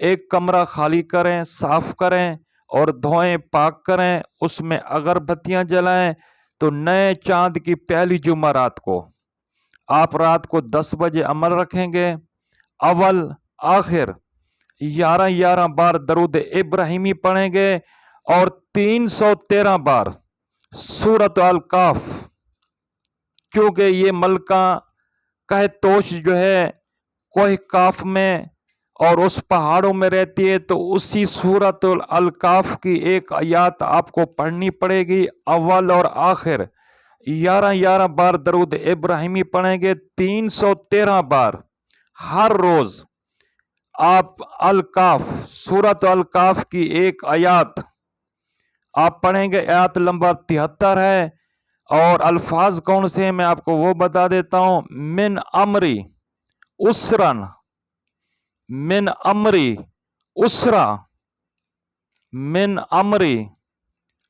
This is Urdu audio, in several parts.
ایک کمرہ خالی کریں، صاف کریں اور دھوئیں، پاک کریں، اس میں اگربتیاں جلائیں۔ تو نئے چاند کی پہلی جمعہ رات کو آپ رات کو 10 بجے عمل رکھیں گے، اول آخر 11 بار درود ابراہیمی پڑھیں گے اور 313 بار سورۃ الکاف، کیونکہ یہ ملکہ کہتوش جو ہے کوہ کاف میں اور اس پہاڑوں میں رہتی ہے، تو اسی سورۃ الکاف کی ایک آیات آپ کو پڑھنی پڑے گی۔ اول اور آخر 11 بار درود ابراہیمی پڑھیں گے، 313 بار ہر روز آپ الکاف، سورۃ الکاف کی ایک آیات آپ پڑھیں گے۔ آیات نمبر 73 ہے، اور الفاظ کون سے ہیں میں آپ کو وہ بتا دیتا ہوں۔ من امری اسرن، من امری اسرا، من امری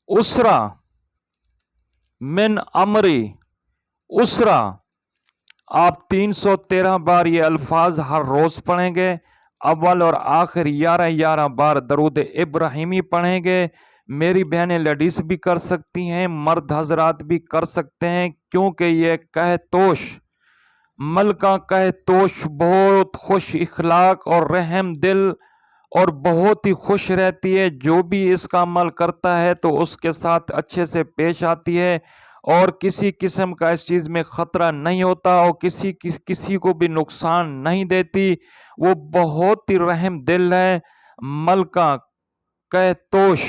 اسرا، من امری اسرا۔ آپ 313 بار یہ الفاظ ہر روز پڑھیں گے۔ اول اور آخر 11 بار درود ابراہیمی پڑھیں گے۔ میری بہنیں لیڈیز بھی کر سکتی ہیں، مرد حضرات بھی کر سکتے ہیں، کیونکہ یہ کہتوش ملکہ کہتوش بہت خوش اخلاق اور رحم دل اور بہت ہی خوش رہتی ہے۔ جو بھی اس کا عمل کرتا ہے تو اس کے ساتھ اچھے سے پیش آتی ہے، اور کسی قسم کا اس چیز میں خطرہ نہیں ہوتا، اور کسی کو بھی نقصان نہیں دیتی۔ وہ بہت ہی رحم دل ہے، ملکہ کہتوش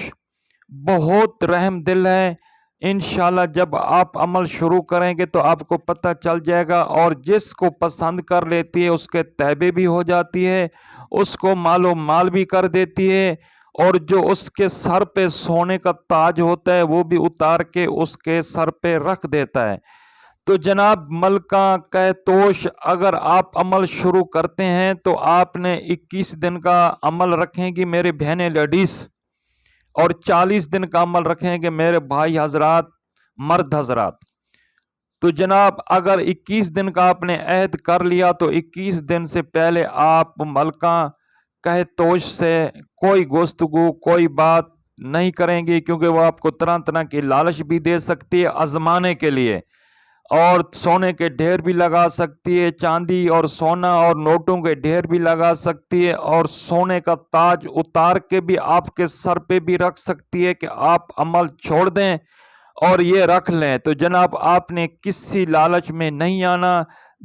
بہت رحم دل ہے۔ انشاءاللہ جب آپ عمل شروع کریں گے تو آپ کو پتہ چل جائے گا، اور جس کو پسند کر لیتی ہے اس کے تیبے بھی ہو جاتی ہے، اس کو مال و مال بھی کر دیتی ہے، اور جو اس کے سر پہ سونے کا تاج ہوتا ہے وہ بھی اتار کے اس کے سر پہ رکھ دیتا ہے۔ تو جناب ملکہ کہتوش، اگر آپ عمل شروع کرتے ہیں تو آپ نے 21 دن کا عمل رکھیں گی میرے بہنیں لیڈیز، اور 40 دن کا عمل رکھیں گے میرے بھائی حضرات، مرد حضرات۔ تو جناب اگر 21 دن کا آپ نے عہد کر لیا تو 21 دن سے پہلے آپ ملکہ کہتوش سے کوئی گفتگو، کوئی بات نہیں کریں گی، کیونکہ وہ آپ کو طرح طرح کی لالچ بھی دے سکتی ہے آزمانے کے لیے، اور سونے کے ڈھیر بھی لگا سکتی ہے، چاندی اور سونا اور نوٹوں کے ڈھیر بھی لگا سکتی ہے، اور سونے کا تاج اتار کے بھی آپ کے سر پہ بھی رکھ سکتی ہے کہ آپ عمل چھوڑ دیں اور یہ رکھ لیں۔ تو جناب آپ نے کسی لالچ میں نہیں آنا۔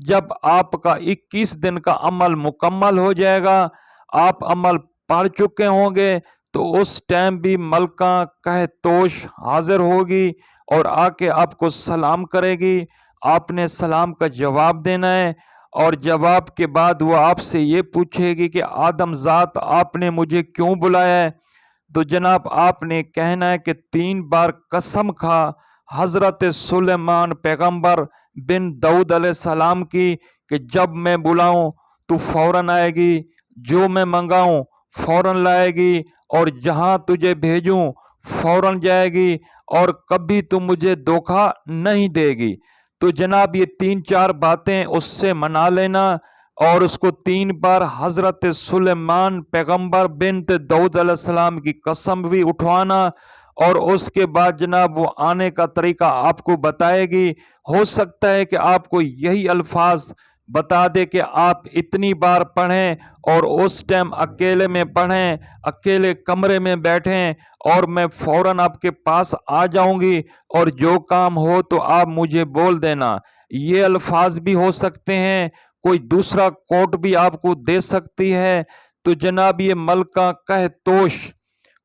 جب آپ کا 21 دن کا عمل مکمل ہو جائے گا، آپ عمل پڑھ چکے ہوں گے، تو اس ٹائم بھی ملکہ کہتوش حاضر ہوگی اور آ کے آپ کو سلام کرے گی۔ آپ نے سلام کا جواب دینا ہے، اور جواب کے بعد وہ آپ سے یہ پوچھے گی کہ آدم ذات آپ نے مجھے کیوں بلایا ہے؟ تو جناب آپ نے کہنا ہے کہ 3 بار قسم کھا حضرت سلیمان پیغمبر بن داؤد علیہ السلام کی کہ جب میں بلاؤں تو فوراً آئے گی، جو میں منگاؤں فوراً لائے گی، اور جہاں تجھے بھیجوں فوراً جائے گی، اور کبھی تو مجھے دھوکہ نہیں دے گی۔ تو جناب یہ 3-4 باتیں اس سے منا لینا، اور اس کو 3 بار حضرت سلیمان پیغمبر بنت داؤد علیہ السلام کی قسم بھی اٹھوانا، اور اس کے بعد جناب وہ آنے کا طریقہ آپ کو بتائے گی۔ ہو سکتا ہے کہ آپ کو یہی الفاظ بتا دے کہ آپ اتنی بار پڑھیں، اور اس ٹائم اکیلے میں پڑھیں، اکیلے کمرے میں بیٹھیں، اور میں فوراً آپ کے پاس آ جاؤں گی، اور جو کام ہو تو آپ مجھے بول دینا۔ یہ الفاظ بھی ہو سکتے ہیں، کوئی دوسرا کوٹ بھی آپ کو دے سکتی ہے۔ تو جناب یہ ملکہ کہتوش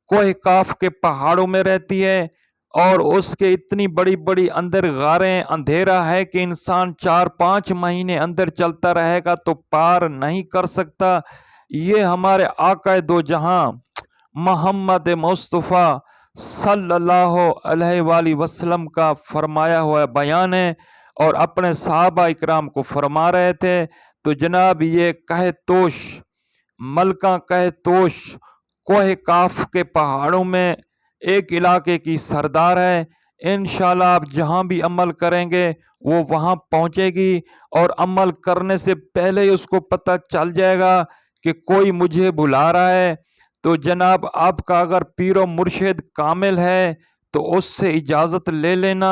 کوہ کاف کے پہاڑوں میں رہتی ہے، اور اس کے اتنی بڑی بڑی اندر غاریں، اندھیرا ہے کہ انسان 4-5 مہینے اندر چلتا رہے گا تو پار نہیں کر سکتا۔ یہ ہمارے آقا دو جہاں محمد مصطفیٰ صلی اللہ علیہ وآلہ وسلم کا فرمایا ہوا بیان ہے، اور اپنے صحابہ اکرام کو فرما رہے تھے۔ تو جناب یہ کہتوش، ملکہ کہتوش کوہ کاف کے پہاڑوں میں ایک علاقے کی سردار ہے۔ انشاءاللہ آپ جہاں بھی عمل کریں گے وہ وہاں پہنچے گی، اور عمل کرنے سے پہلے ہی اس کو پتہ چل جائے گا کہ کوئی مجھے بلا رہا ہے تو جناب آپ کا اگر پیر و مرشد کامل ہے تو اس سے اجازت لے لینا،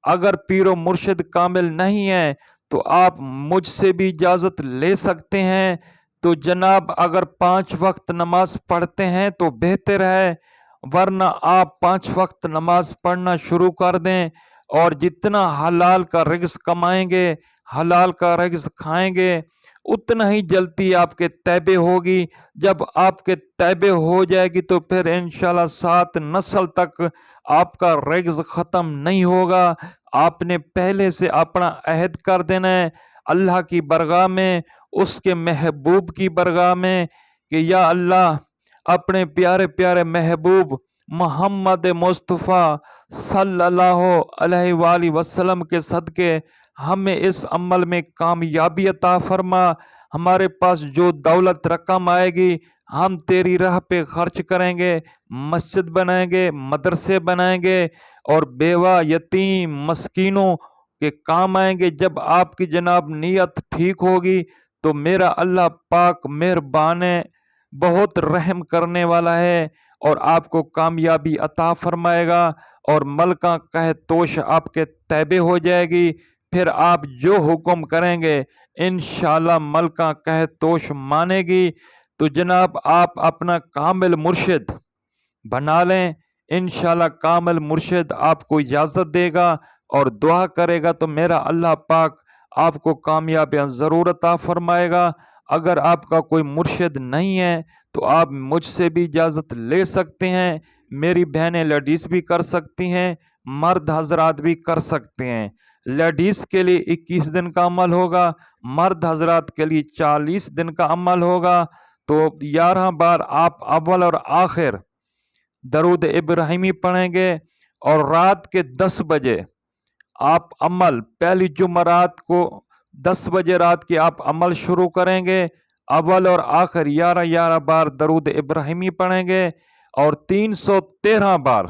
اگر پیر و مرشد کامل نہیں ہے تو آپ مجھ سے بھی اجازت لے سکتے ہیں۔ تو جناب اگر 5 وقت نماز پڑھتے ہیں تو بہتر ہے، ورنہ آپ 5 وقت نماز پڑھنا شروع کر دیں اور جتنا حلال کا رزق کمائیں گے، حلال کا رزق کھائیں گے، اتنا ہی جلدی آپ کے توبہ ہوگی۔ جب آپ کے توبہ ہو جائے گی تو پھر انشاءاللہ 7 نسل تک آپ کا رزق ختم نہیں ہوگا۔ آپ نے پہلے سے اپنا عہد کر دینا ہے اللہ کی برگاہ میں، اس کے محبوب کی برگاہ میں کہ یا اللہ اپنے پیارے پیارے محبوب محمد مصطفیٰ صلی اللہ علیہ وآلہ وسلم کے صدقے ہمیں اس عمل میں کامیابی عطا فرما۔ ہمارے پاس جو دولت رقم آئے گی ہم تیری راہ پہ خرچ کریں گے، مسجد بنائیں گے، مدرسے بنائیں گے اور بیوہ یتیم مسکینوں کے کام آئیں گے۔ جب آپ کی جناب نیت ٹھیک ہوگی تو میرا اللہ پاک مہربان ہے، بہت رحم کرنے والا ہے اور آپ کو کامیابی عطا فرمائے گا اور ملکہ کہہ توش آپ کے توبہ ہو جائے گی۔ پھر آپ جو حکم کریں گے انشاءاللہ ملکہ کہہ توش مانے گی۔ تو جناب آپ اپنا کامل مرشد بنا لیں، انشاءاللہ کامل مرشد آپ کو اجازت دے گا اور دعا کرے گا تو میرا اللہ پاک آپ کو کامیابیاں ضرور عطا فرمائے گا۔ اگر آپ کا کوئی مرشد نہیں ہے تو آپ مجھ سے بھی اجازت لے سکتے ہیں، میری بہنیں لیڈیز بھی کر سکتی ہیں، مرد حضرات بھی کر سکتے ہیں۔ لیڈیز کے لیے 21 دن کا عمل ہوگا، مرد حضرات کے لیے 40 دن کا عمل ہوگا۔ تو 11 بار آپ اول اور آخر درود ابراہیمی پڑھیں گے اور رات کے 10 بجے آپ عمل، پہلی جمعرات کو 10 بجے رات کے آپ عمل شروع کریں گے، اول اور آخر 11 بار درود ابراہیمی پڑھیں گے اور 313 بار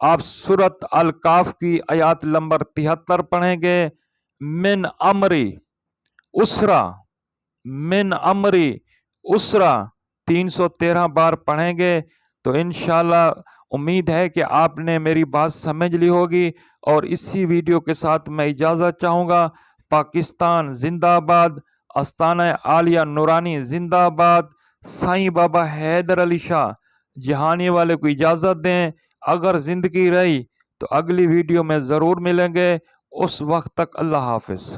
آپ سورۃ الکاف کی آیات نمبر 73 پڑھیں گے۔ من امری اسرا، من امری اسرا 313 بار پڑھیں گے تو انشاءاللہ امید ہے کہ آپ نے میری بات سمجھ لی ہوگی۔ اور اسی ویڈیو کے ساتھ میں اجازت چاہوں گا۔ پاکستان زندہ آباد، آستانہ عالیہ نورانی زندہ آباد، سائیں بابا حیدر علی شاہ جہانی والے کو اجازت دیں۔ اگر زندگی رہی تو اگلی ویڈیو میں ضرور ملیں گے، اس وقت تک اللہ حافظ۔